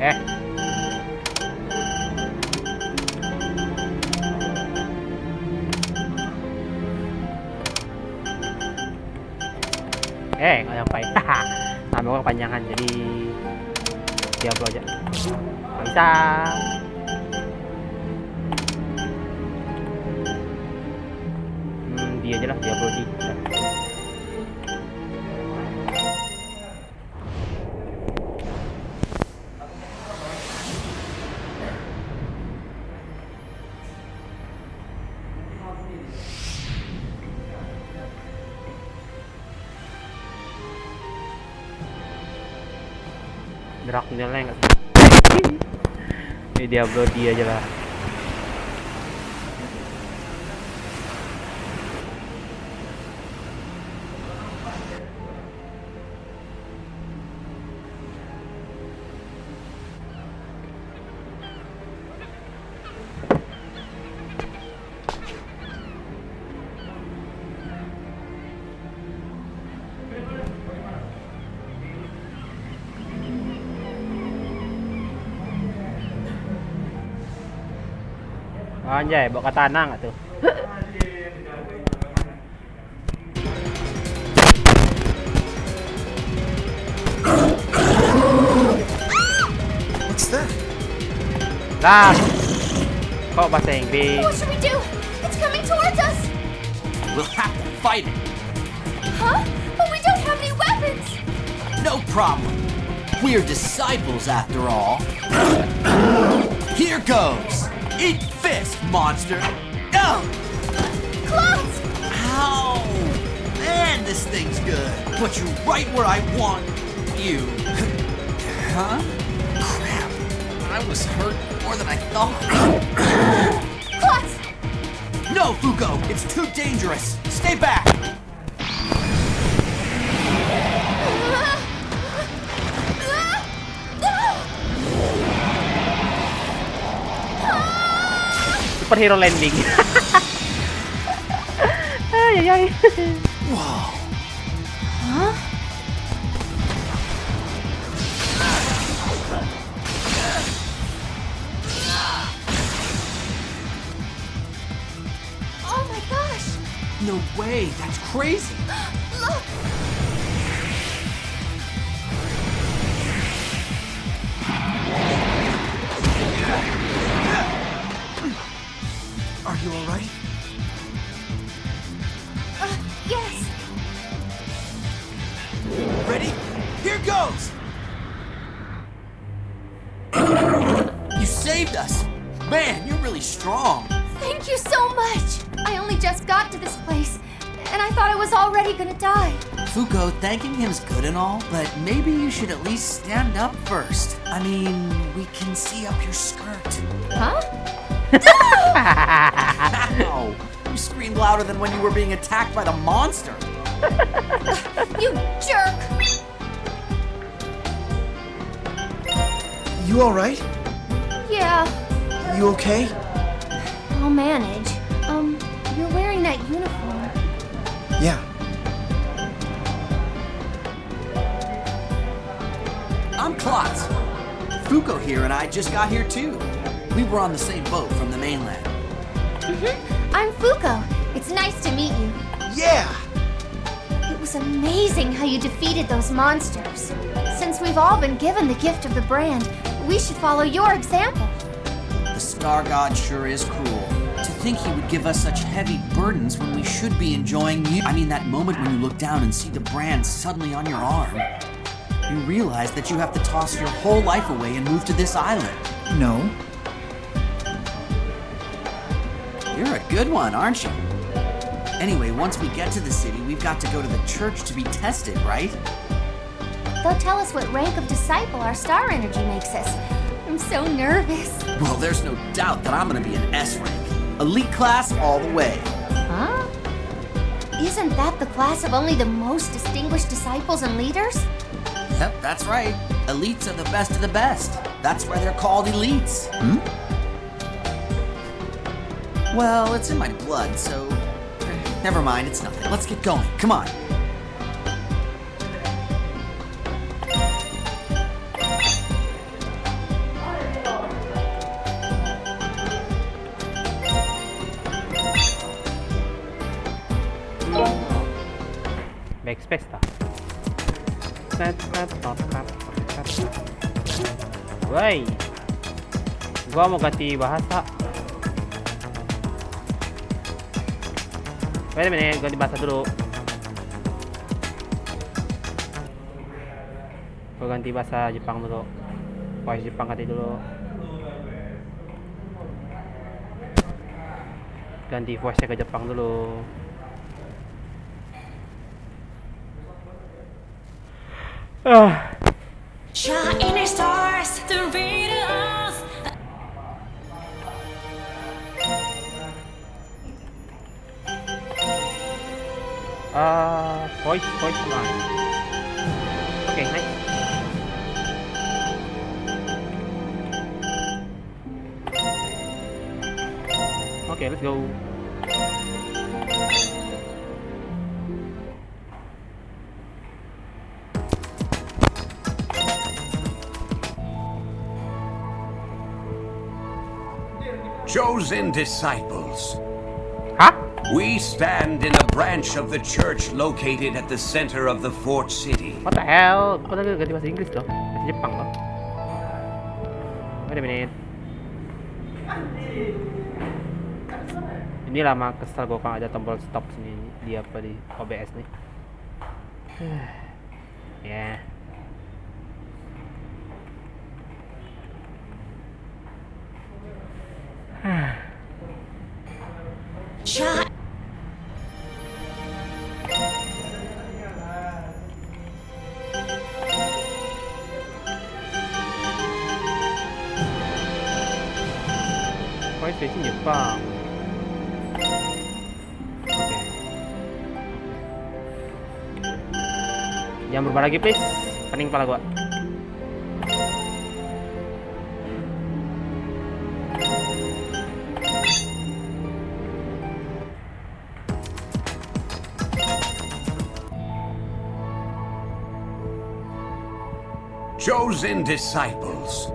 Eh. Nggak sampai. Ambil gua kepanjangan jadi Diablo aja. Nggak bisa. Dia aja lah, Diablo di. Draknya nggak sih? Ini Diablo dia aja lah. Anjay, bawa katana nggak tuh? What's that? Lah, kok bahasa Inggris? What should we do? It's coming towards us! We'll have to fight it. Huh? But we don't have any weapons! No problem. We're disciples after all. Here goes. Eat fist, monster. Oh! Claws! Ow! Man, this thing's good. Put you right where I want you. Huh? Crap. I was hurt more than I thought. Claws! No, Fuko! It's too dangerous! Stay back! Superhero landing. Ay. Whoa! Huh? Oh my gosh! No way! That's crazy! Look! Are you alright? Yes! Ready? Here goes! You saved us! Man, you're really strong! Thank you so much! I only just got to this place, and I thought I was already gonna die. Fuko, thanking him's good and all, but maybe you should at least stand up first. I mean, we can see up your skirt. Huh? Ow! You screamed louder than when you were being attacked by the monster. You jerk! You alright? Yeah, You okay? I'll manage. You're wearing that uniform. Yeah. I'm Klotz. Fuko here and I just got here too. We were on the same boat from the mainland. I'm Fuko. It's nice to meet you. Yeah! It was amazing how you defeated those monsters. Since we've all been given the gift of the brand, we should follow your example. The Star God sure is cruel. To think he would give us such heavy burdens when we should be enjoying you. I mean, that moment when you look down and see the brand suddenly on your arm. You realize that you have to toss your whole life away and move to this island. No. You're a good one, aren't you? Anyway, once we get to the city, we've got to go to the church to be tested, right? They'll tell us what rank of disciple our star energy makes us. I'm so nervous. Well, there's no doubt that I'm gonna be an S rank. Elite class all the way. Huh? Isn't that the class of only the most distinguished disciples and leaders? Yep, that's right. Elites are the best of the best. That's why they're called elites. Well, it's in my blood, so... Never mind, it's nothing. Let's get going. Come on. Woi, gua mau ganti bahasa. Wait a minute, ganti bahasa dulu. Gua ganti bahasa Jepang dulu. Voice Jepang ganti dulu. Ganti voice-nya ke Jepang dulu. Shining stars, the radiance. Voice command. Okay, nice. Okay, let's go. Chosen disciples, Hah? we stand in a branch of the church located at the center of the fort city. What the hell? Kok tadi ganti bahasa Inggris loh? Bahasa Jepang loh. Wait a minute. Ini lama kesel gue kalau ada tombol stop sini di apa di OBS nih. Ya. Shine. Voice version Jepang. Oke. Jangan berubah lagi please. Pening kepala gua. Chosen disciples,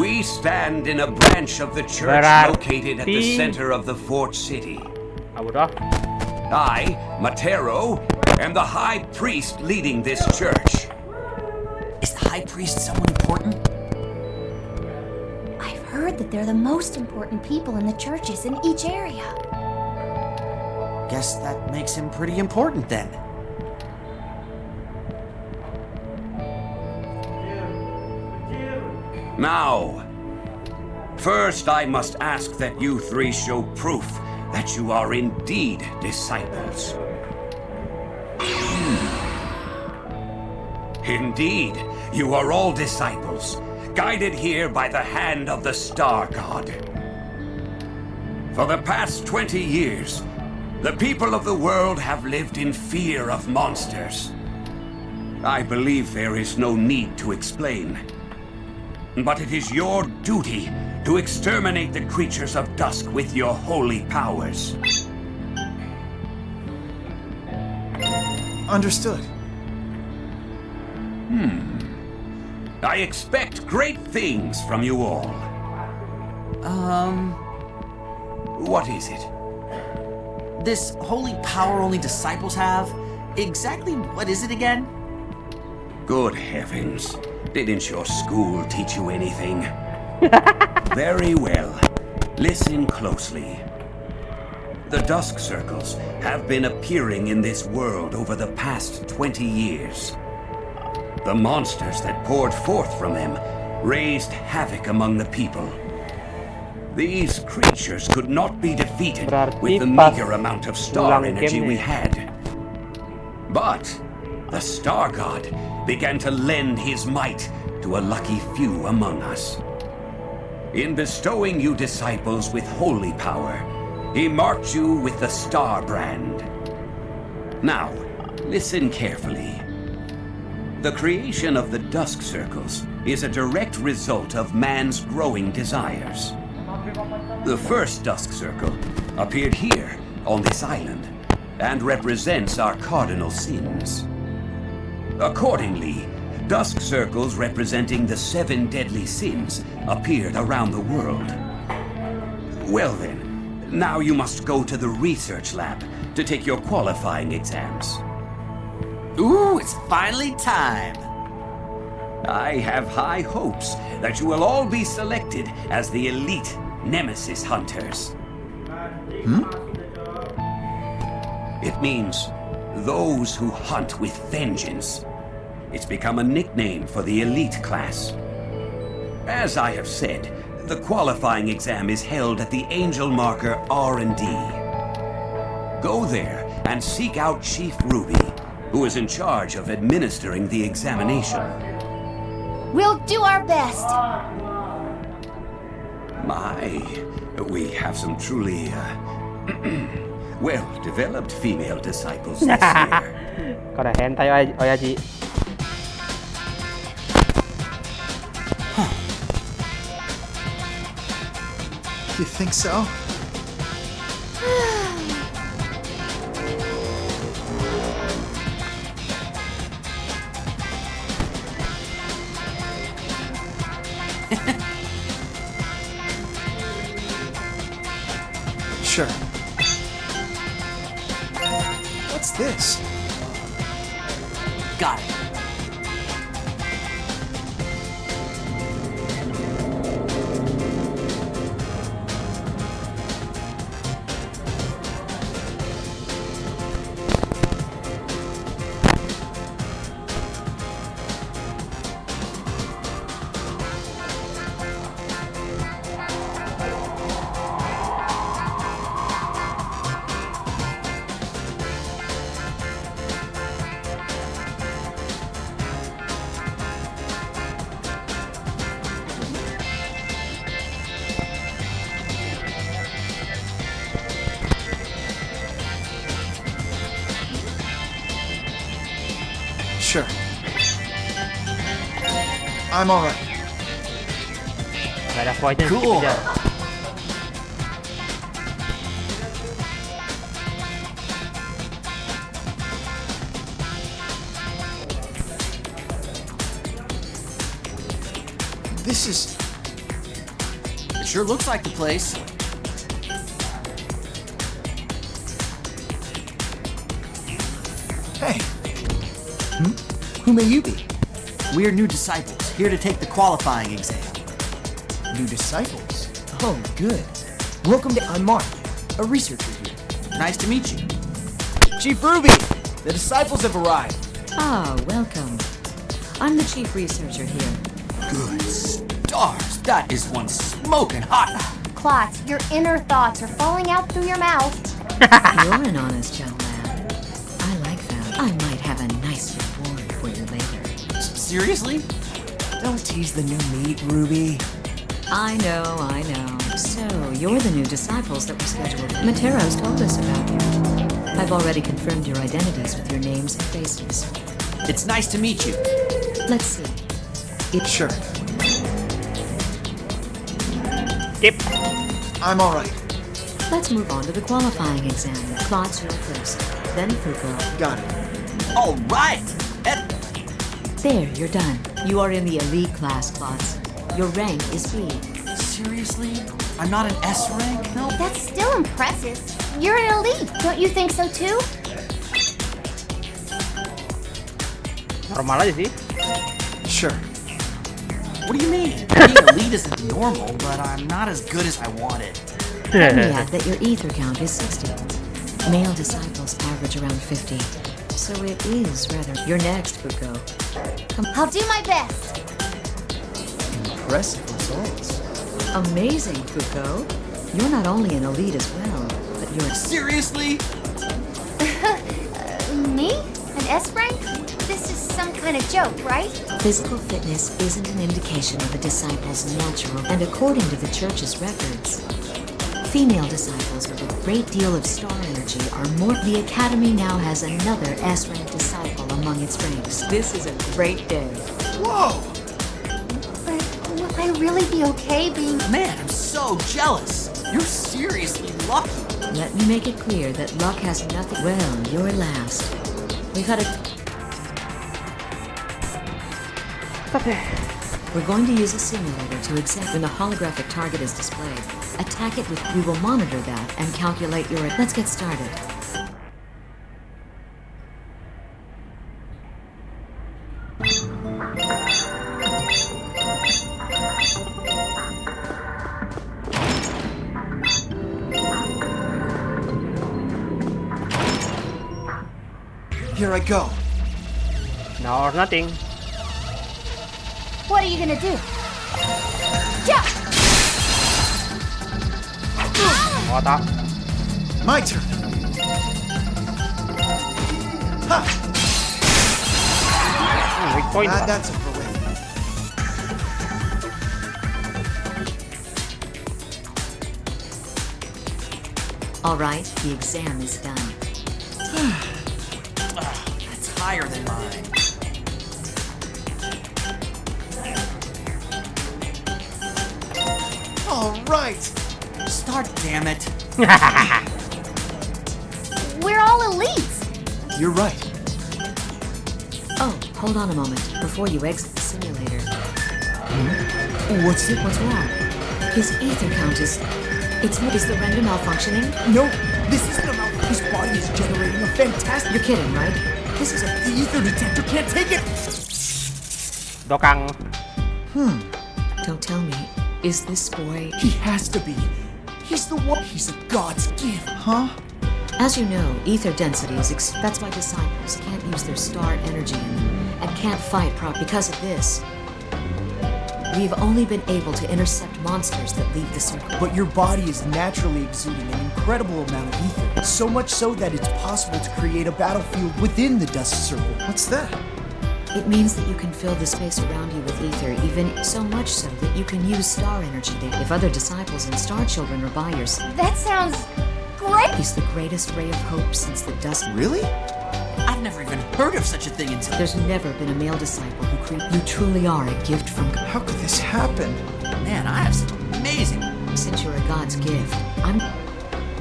we stand in a branch of the church located at the center of the fort city. Udah. I, Matero, am the high priest leading this church. Is the high priest someone important? I've heard that they're the most important people in the churches in each area. Guess that makes him pretty important then. Now, first I must ask that you three show proof that you are indeed disciples. Indeed, you are all disciples, guided here by the hand of the Star God. For the past 20 years, the people of the world have lived in fear of monsters. I believe there is no need to explain. But it is your duty to exterminate the creatures of dusk with your holy powers. Understood. I expect great things from you all. What is it? This holy power only disciples have? Exactly what is it again? Good heavens. Didn't your school teach you anything? Very well. Listen closely. The Dusk Circles have been appearing in this world over the past 20 years. The monsters that poured forth from them raised havoc among the people. These creatures could not be defeated with the meager amount of star energy we had. But the Star God began to lend his might to a lucky few among us. In bestowing you disciples with holy power, he marked you with the Star brand. Now, listen carefully. The creation of the Dusk Circles is a direct result of man's growing desires. The first Dusk Circle appeared here on this island and represents our cardinal sins. Accordingly, Dusk Circles representing the 7 deadly sins appeared around the world. Well then, now you must go to the research lab to take your qualifying exams. Ooh, it's finally time. I have high hopes that you will all be selected as the elite Nemesis Hunters. It means those who hunt with vengeance. It's become a nickname for the elite class. As I have said, the qualifying exam is held at the Angel Marker R&D. Go there and seek out Chief Ruby, who is in charge of administering the examination. We'll do our best. My, we have some truly, well-developed female disciples this year. Kau dah hentai Oyaji. You think so? Sure. What's this? Got it. Sure. I'm alright. Gak ada poinnya. Cool. Skip aja. This is... It sure looks like the place. Hey. Who may you be? We're new disciples, here to take the qualifying exam. New disciples? Oh, good. Welcome to... I'm Mark, a researcher here. Nice to meet you. Chief Ruby! The disciples have arrived. Ah, welcome. I'm the chief researcher here. Good stars, that is one smoking hot. Klotz, your inner thoughts are falling out through your mouth. You're an honest young man. I like that. I might have a nice reward for you later. Seriously? Don't tease the new meat, Ruby. I know. So, you're the new disciples that were scheduled. Matero's told us about you. I've already confirmed your identities with your names and faces. It's nice to meet you. Let's see. Sure. Skip. I'm alright. Let's move on to the qualifying exam. Klotz, you're first. Then Foucault. Got it. All right. There, you're done. You are in the elite class, Klotz. Your rank is B. Seriously? I'm not an S rank? No. That's still impressive. You're an elite. Don't you think so too? Normal aja sih. Sure. What do you mean? Being elite isn't normal, but I'm not as good as I wanted. Let me add that your ether count is 60. Male disciples average around 50. So it is rather... You're next, Foucault. I'll do my best. Impressive results. Amazing, Foucault. You're not only an elite as well, but you're... Seriously? Me? An S rank? This is some kind of joke, right? Physical fitness isn't an indication of a disciple's natural, and according to the church's records, female disciples with a great deal of star energy are more... The Academy now has another S-rank disciple among its ranks. This is a great day. Whoa! But will I really be okay being... Man, I'm so jealous. You're seriously lucky. Let me make it clear that luck has nothing... Well, you're last. We've had a... We're going to use a simulator to examine when the holographic target is displayed. Attack it with... We will monitor that and calculate your... Let's get started. Here I go. Now or nothing. What are you gonna do? Yeah! Otak. My turn. Ha! Weak point pa. That's a for win. All right, the exam is done. That's higher than mine. All right. Start, damn it. We're all elites! You're right. Oh, hold on a moment before you exit the simulator. What's it? What's wrong? His ether count is the render malfunctioning? No, this isn't a mouth. His body is generating a fantastic. You're kidding, right? This is the ether detector can't take it. Dokang. Don't tell me. Is this boy... He has to be. He's the one. He's a god's gift. Huh? As you know, ether density is that's why disciples can't use their star energy and can't fight because of this. We've only been able to intercept monsters that leave the circle. But your body is naturally exuding an incredible amount of ether. So much so that it's possible to create a battlefield within the dust circle. What's that? It means that you can fill the space around you with ether, even so much so that you can use star energy if other disciples and star children are by your side. That sounds great! He's the greatest ray of hope since the dust. Really? I've never even heard of such a thing until... There's never been a male disciple who You truly are a gift from God. How could this happen? Man, I have some amazing... Since you're a God's gift,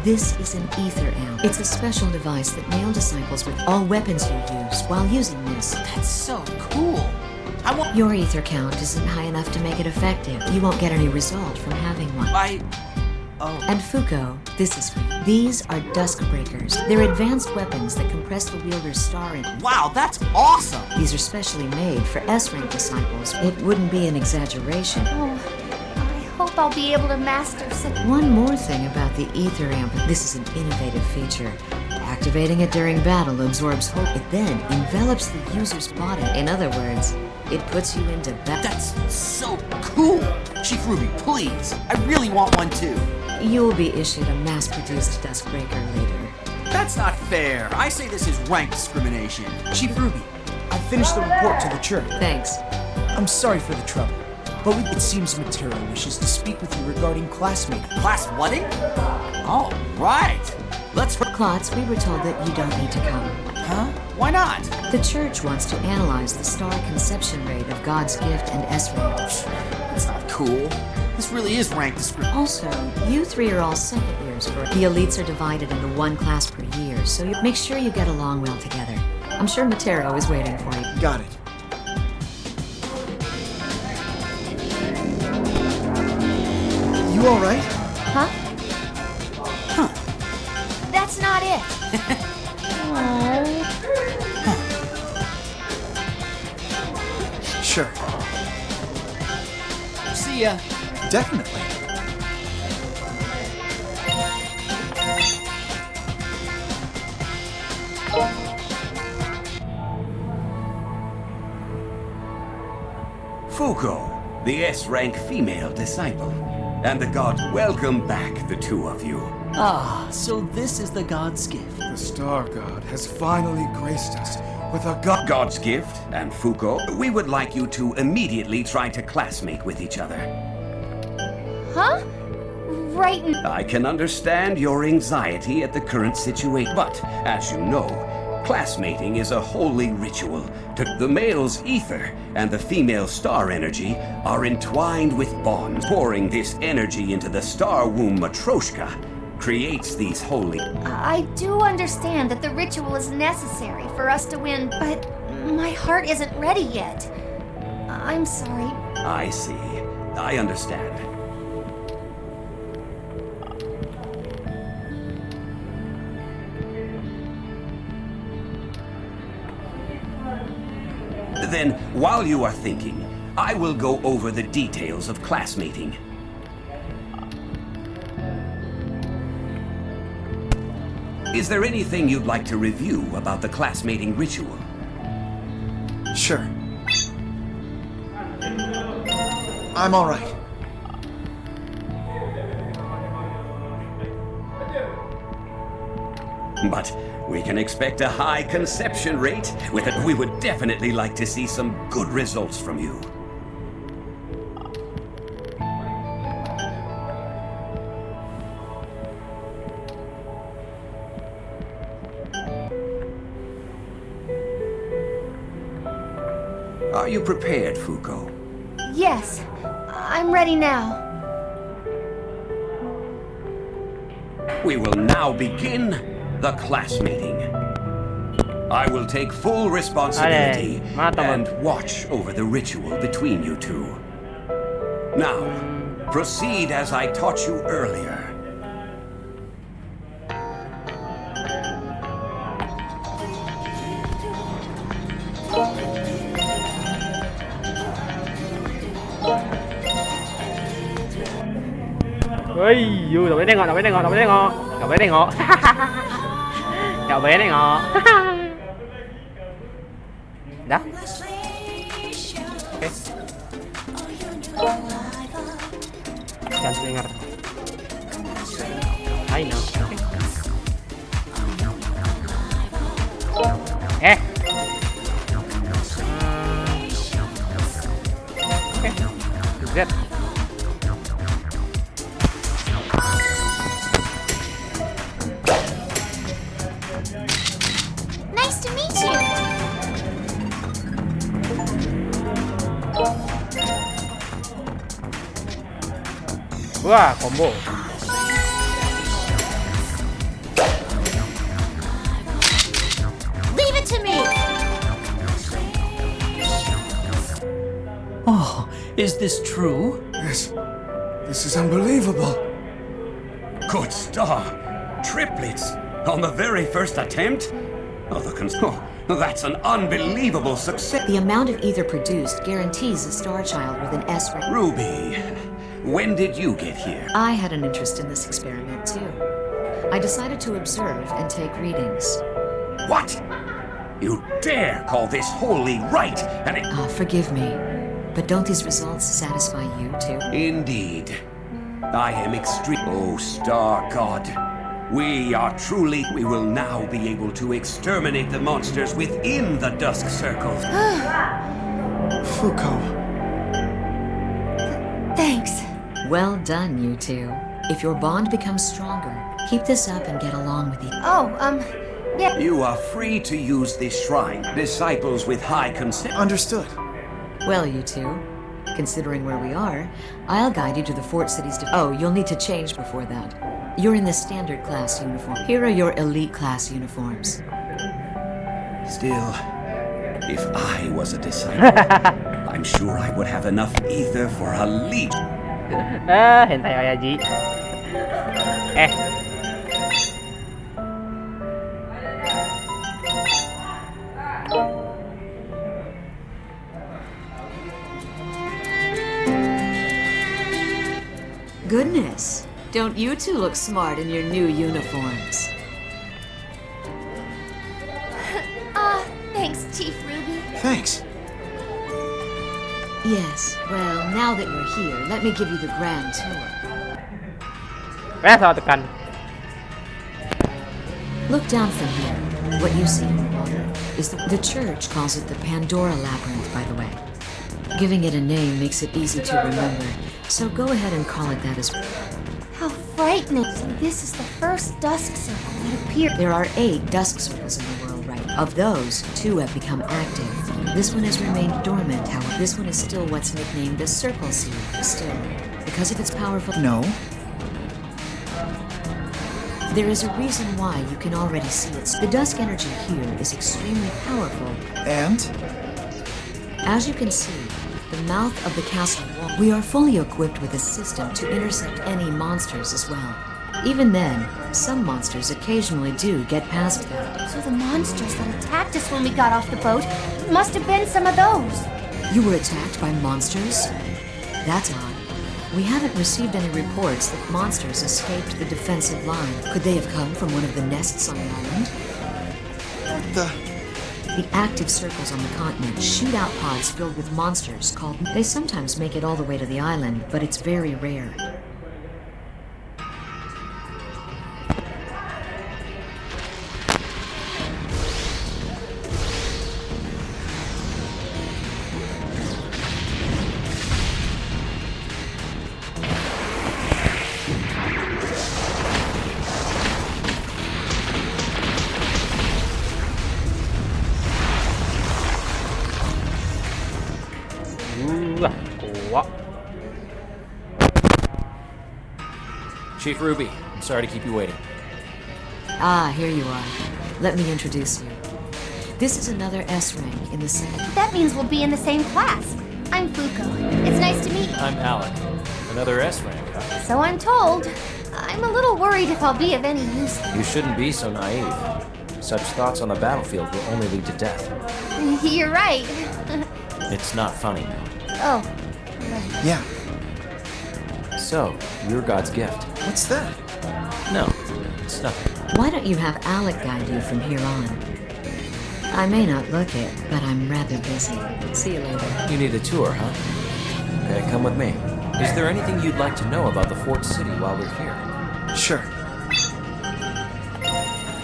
This is an ether amp. It's a special device that male disciples with all weapons you use while using this. That's so cool. I want... Your ether count isn't high enough to make it effective. You won't get any result from having one. Oh. And Fuko, this is for you. These are Dusk Breakers. They're advanced weapons that compress the wielder's star in. Wow, that's awesome! These are specially made for S-rank disciples. It wouldn't be an exaggeration. Oh, I hope I'll be able to master such... One more thing about the ether amp. This is an innovative feature. Activating it during battle absorbs hope. It then envelops the user's body. In other words, it puts you into battle. That's so cool! Chief Ruby, please! I really want one too! You'll be issued a mass-produced Duskbreaker later. That's not fair! I say this is rank discrimination. Chief Ruby, I finished the report to the church. Thanks. I'm sorry for the trouble, but it seems Material wishes to speak with you regarding classmating. Class wedding? Oh, right! Let's... Klotz, we were told that you don't need to come. Huh? Why not? The church wants to analyze the star conception rate of God's gift and S-rank. That's not cool. This really is rank discrimination. Also, you three are all second years for it. The elites are divided into one class per year, so you make sure you get along well together. I'm sure Matero is waiting for you. Got it. You all right? Huh? That's not it. Sure. See ya. Definitely. Fuko, the S-rank female disciple. And the god, welcome back, the two of you. Ah, so this is the god's gift. The Star God has finally graced us with a God's gift, and Fuko, we would like you to immediately try to classmate with each other. Huh? Right in... I can understand your anxiety at the current situation, but as you know, classmating is a holy ritual. The male's ether and the female's star energy are entwined with bonds. Pouring this energy into the star womb Matryoshka creates these holy... I do understand that the ritual is necessary for us to win, but my heart isn't ready yet. I'm sorry. I see. I understand. Then, while you are thinking, I will go over the details of Is there anything you'd like to review about the classmating ritual? Sure. I'm all right. But we can expect a high conception rate. With it, we would definitely like to see some good results from you. Are you prepared, Fuko? Yes, I'm ready now. We will now begin the class meeting. I will take full responsibility Alright, mana teman? and watch over the ritual between you two. Now, proceed as I taught you earlier. Ui, vui, đậu bé đen ngọ, đậu bé đen ngọ, đậu bé đen ngọ, đậu bé đen ngọ. Đậu bé đen ngọ. Đó. Oke. Jangan dengar. I know. Oke. Oke. Good. Nice to meet you. Wah, combo. Leave it to me. Oh, is this true? This is unbelievable. Good star! Triplets! On the very first attempt? Oh, that's an unbelievable success! The amount of ether produced guarantees a star child with an S rank. Ruby, when did you get here? I had an interest in this experiment too. I decided to observe and take readings. What? You dare call this holy rite Forgive me, but don't these results satisfy you too? Indeed. I am extreme. Oh, Star God. We will now be able to exterminate the monsters within the Dusk Circles. Fuko. Thanks. Well done, you two. If your bond becomes stronger, keep this up and get along with each other. Oh, yeah. You are free to use this shrine. Disciples with high concept. Understood. Well, you two, considering where we are, I'll guide you to the fort city's Oh, you'll need to change before that. You're in the standard class uniform. Here are your elite class uniforms. Still, if I was a disciple, I'm sure I would have enough ether for a legion. Hentai Oyaji. Goodness, don't you two look smart in your new uniforms? Thanks, Chief Ruby. Thanks. Yes, well, now that you're here, let me give you the grand tour. Salah tekan. Look down from here. What you see in the water is the church calls it the Pandora Labyrinth, by the way. Giving it a name makes it easy to remember, so go ahead and call it that as well. How frightening. So this is the first dusk circle that appeared. There are 8 dusk circles in the world right now. Of those, 2 have become active. This one has remained dormant, however. This one is still what's nicknamed the Circle Seed. Still, because of its powerful... No. There is a reason why you can already see it. The dusk energy here is extremely powerful. And? As you can see, the mouth of the castle wall. We are fully equipped with a system to intercept any monsters as well. Even then, some monsters occasionally do get past that. So the monsters that attacked us when we got off the boat must have been some of those. You were attacked by monsters? That's odd. We haven't received any reports that monsters escaped the defensive line. Could they have come from one of the nests on the island? What the? The active circles on the continent shoot out pods filled with monsters called... They sometimes make it all the way to the island, but it's very rare. Kuat. Chief Ruby, I'm sorry to keep you waiting. Ah, here you are. Let me introduce you. This is another S rank in the same... That means we'll be in the same class. I'm Fuko. It's nice to meet you. I'm Alec. Another S rank, huh? So I'm told. I'm a little worried if I'll be of any use. You shouldn't be so naive. Such thoughts on the battlefield will only lead to death. You're right. It's not funny. Oh, Yeah. So, you're God's gift. What's that? No, it's nothing. Why don't you have Alec guide you from here on? I may not look it, but I'm rather busy. See you later. You need a tour, huh? Okay, come with me. Is there anything you'd like to know about the fort city while we're here? Sure.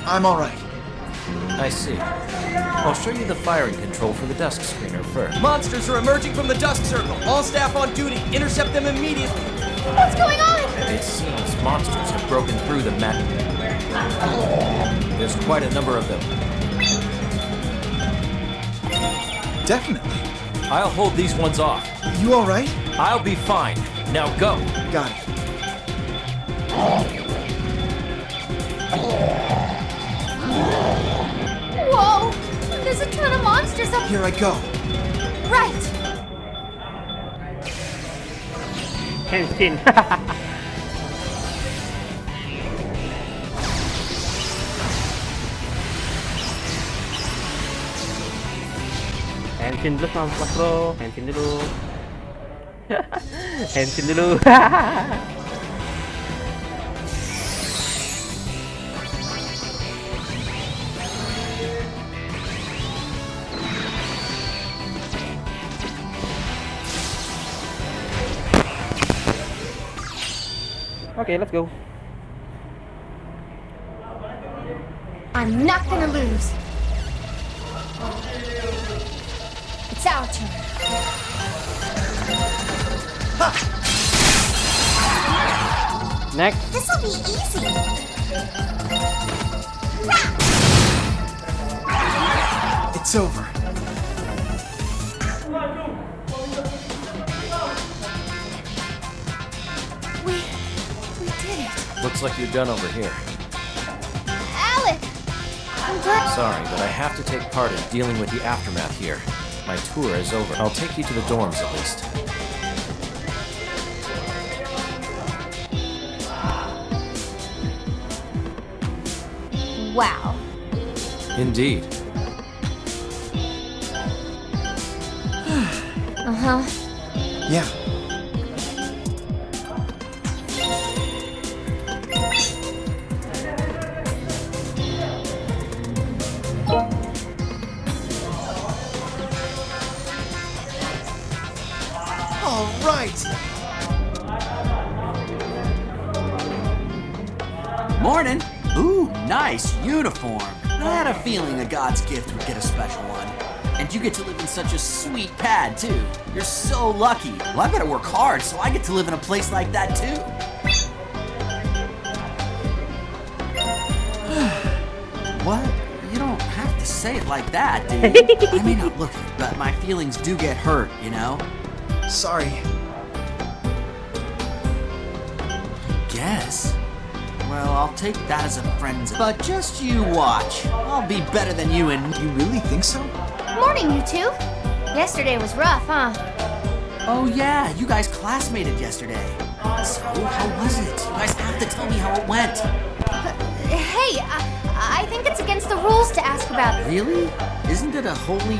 I'm all right. I see. I'll show you the firing control for the dusk screener first. Monsters are emerging from the Dusk Circle. All staff on duty, intercept them immediately. what's going on? It seems monsters have broken through the mat. There's quite a number of them. Definitely. I'll hold these ones off. You all right? I'll be fine. Now go. Got it. Whoa! There's a ton of monsters up Here I go. right! Henshin. Henshin dulu sama Mas Bro. Henshin dulu. Henshin dulu. Okay, let's go. I'm not gonna lose. It's our turn. Next. This'll be easy. It's over. We did it. Looks like you're done over here. Alec! I'm glad. Sorry, but I have to take part in dealing with the aftermath here. My tour is over. I'll take you to the dorms at least. Wow. Indeed. Uh-huh. Yeah. All right. Morning. Ooh, nice uniform. I had a feeling a God's gift would get a special one. And you get to live in such a sweet pad, too. You're so lucky. Well, I better work hard so I get to live in a place like that, too. What? You don't have to say it like that, dude. I may not look it, but my feelings do get hurt, you know? Sorry. Guess. Well, I'll take that as a friend's. But just you watch. I'll be better than you and You really think so? Morning, you two. Yesterday was rough, huh? Oh yeah, you guys classmated yesterday. So, how was it? You guys have to tell me how it went. Hey, I think it's against the rules to ask about it. Really? Isn't it a holy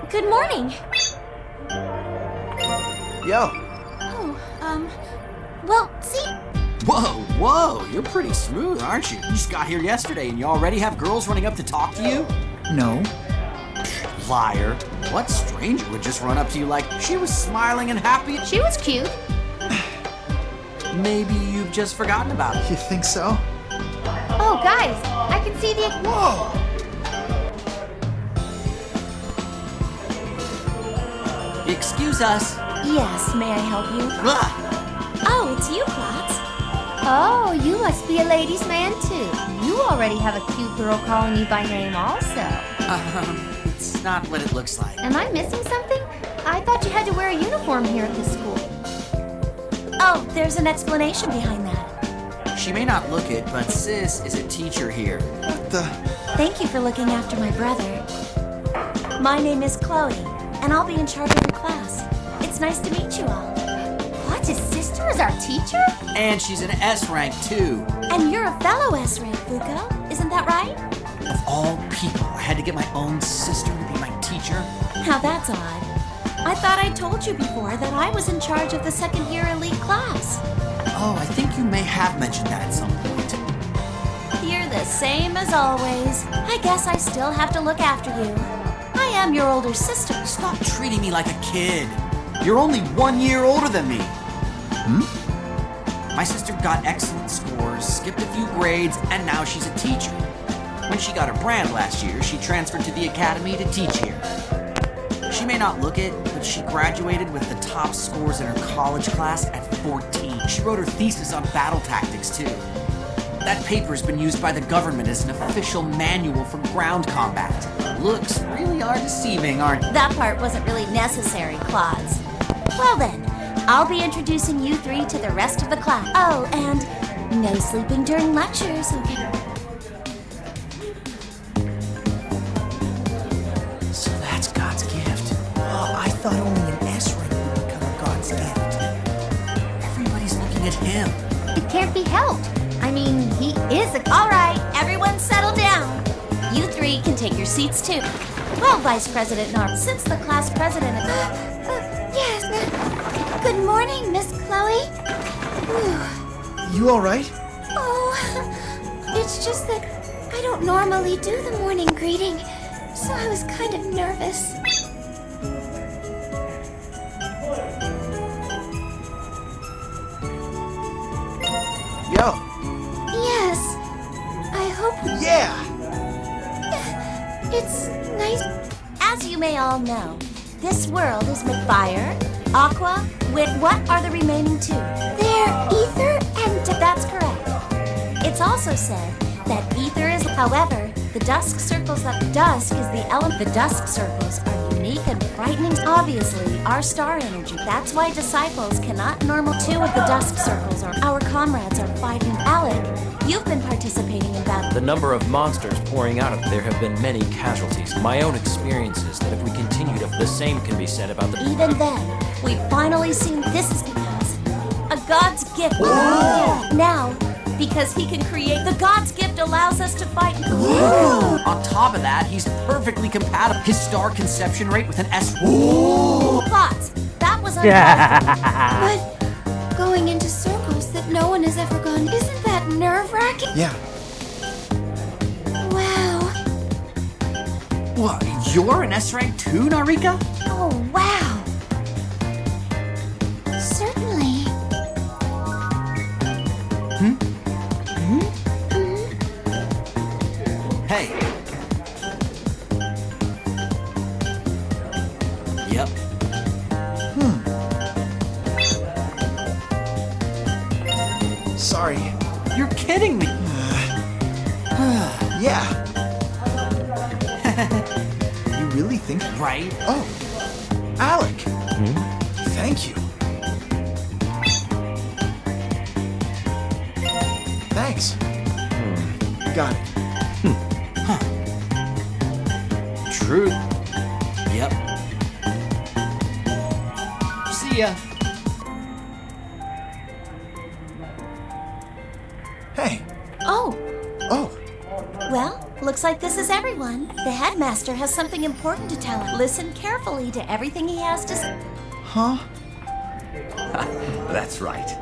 Good morning. Yo. Oh, well, see, Whoa, you're pretty smooth, aren't you? You just got here yesterday and you already have girls running up to talk to you? No. Liar. What stranger would just run up to you like she was smiling and happy? she was cute. Maybe you've just forgotten about it. You think so? Oh, guys, I can see the... Whoa! Excuse us. Yes, may I help you? Ah, Oh, it's you, Klotz. Oh, you must be a ladies' man, too. You already have a cute girl calling you by name also. it's not what it looks like. Am I missing something? I thought you had to wear a uniform here at this school. Oh, there's an explanation behind that. She may not look it, but Sis is a teacher here. What the? Thank you for looking after my brother. My name is Chloe, and I'll be in charge of your class. It's nice to meet you all. What, his sister is our teacher? And she's an S rank too. And you're a fellow S-rank, Fuko. Isn't that right? Of all people, I had to get my own sister to be my teacher. Now that's odd. I thought I told you before that I was in charge of the second-year elite class. Oh, I think you may have mentioned that at some point. You're the same as always. I guess I still have to look after you. I am your older sister. Stop treating me like a kid. You're only 1 year older than me. My sister got excellent scores, skipped a few grades, and now she's a teacher. When she got her brand last year, she transferred to the academy to teach here. She may not look it, but she graduated with the top scores in her college class at 14. She wrote her thesis on battle tactics, too. That paper's been used by the government as an official manual for ground combat. Looks really are deceiving, aren't they? That part wasn't really necessary, Claus. Well then, I'll be introducing you three to the rest of the class. Oh, and no sleeping during lectures, okay? So that's God's gift. Oh, I thought only an S rank would become God's gift. Everybody's looking at him. It can't be helped. I mean, he is a... All right, everyone settle down. You three can take your seats too. Well, Vice President Nar, since the class president of Yes. Good morning, Miss Chloe. You all right? Oh, it's just that I don't normally do the morning greeting, so I was kind of nervous. Yo. Yes, I hope Yeah. it's nice. As you may all know, this world is made fire, aqua, wind. What are the remaining two? They're ether and... That's correct. It's also said that ether is, however, the dusk circles that dusk is the element. The dusk circles are unique and frightening. Obviously, our star energy. That's why disciples cannot normal. Two of the dusk circles are our comrades are fighting. Alec, you've been participating in battle. The number of monsters pouring out of there have been many casualties. My own experience is that if we continue to, the same can be said about the... Even then, we've finally seen this is because a God's gift. Now, because he can create, the God's gift allows us to fight. On top of that, he's perfectly compatible. His star conception rate with an S. Plots. That was uncalled But going into circles that no one has ever gone, isn't that nerve-wracking? Yeah. Wow. What? You're an S rank too, Narika? Oh, wow. Certainly. Hey. Yep. Sorry. You're kidding me. Yeah. You really think? Right? Oh, Alec. Thank you. Thanks. Got it. True. Yep. See ya. Hey. Oh, Oh. well, looks like this is everyone. The headmaster has something important to tell us. Listen carefully to everything he has to say. Huh? That's right.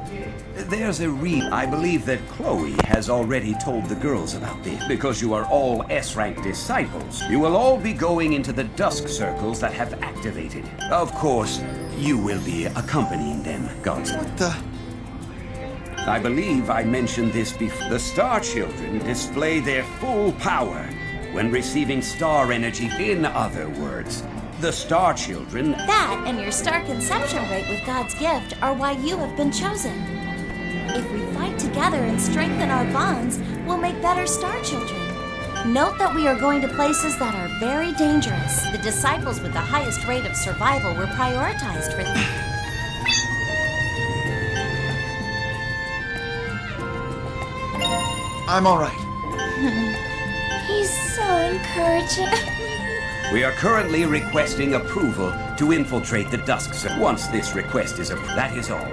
There's a I believe that Chloe has already told the girls about this. Because you are all S-rank disciples, you will all be going into the dusk circles that have activated. Of course, you will be accompanying them, Gods. What the? I believe I mentioned this before. The Star Children display their full power when receiving star energy. In other words, the Star Children... That and your star conception rate with God's gift are why you have been chosen. If we fight together and strengthen our bonds, we'll make better Star Children. Note that we are going to places that are very dangerous. The disciples with the highest rate of survival were prioritized for... I'm all right. He's so encouraging. We are currently requesting approval to infiltrate the dusk circle. Once this request is approved, that is all.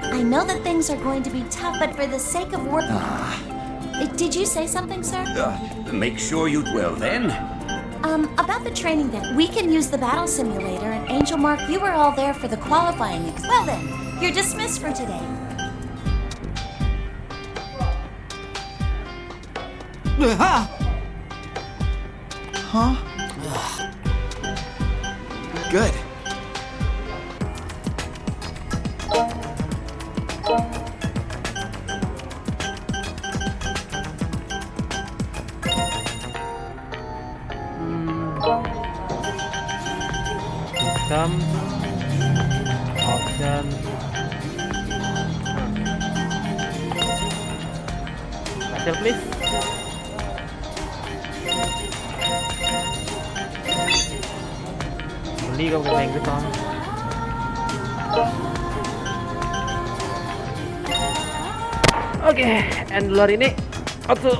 I know that things are going to be tough, but for the sake of work... Did you say something, sir? Make sure you... Well then... About the training that we can use the battle simulator, and Angel Mark, you were all there for the qualifying Well then, you're dismissed for today. Huh? Good. System option. Baca please. Beli kau kena Inggris on. Oke, end luar ini. Auto.